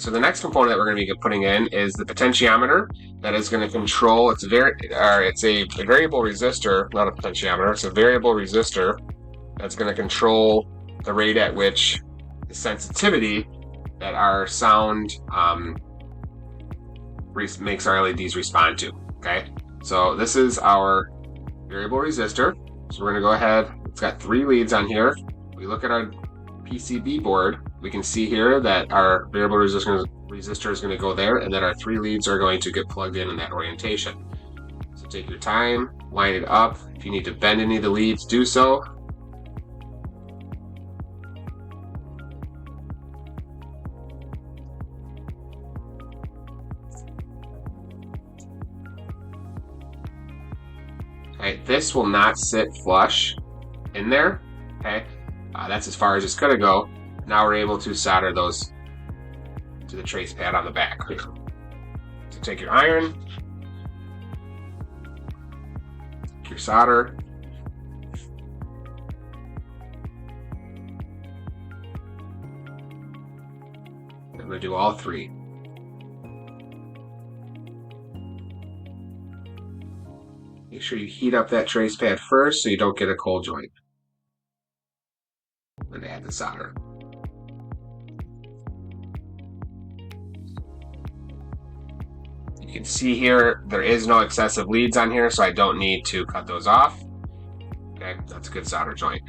So the next component that we're going to be putting in is the potentiometer that is going to control. It's a variable resistor, not a potentiometer. It's a variable resistor that's going to control the rate at which the sensitivity that our sound makes our LEDs respond to. Okay, so this is our variable resistor. So we're going to go ahead. It's got 3 leads on here. We look at our PCB board. We can see here that our variable resistor is going to go there, and that our 3 leads are going to get plugged in that orientation. So take your time, line it up. If you need to bend any of the leads, do so. Okay, this will not sit flush in there. Okay, that's as far as it's going to go. Now we're able to solder those to the trace pad on the back. So take your iron, take your solder, I'm going to do all 3. Make sure you heat up that trace pad first so you don't get a cold joint. And add the solder. You can see here there is no excessive leads on here, so I don't need to cut those off. Okay, that's a good solder joint.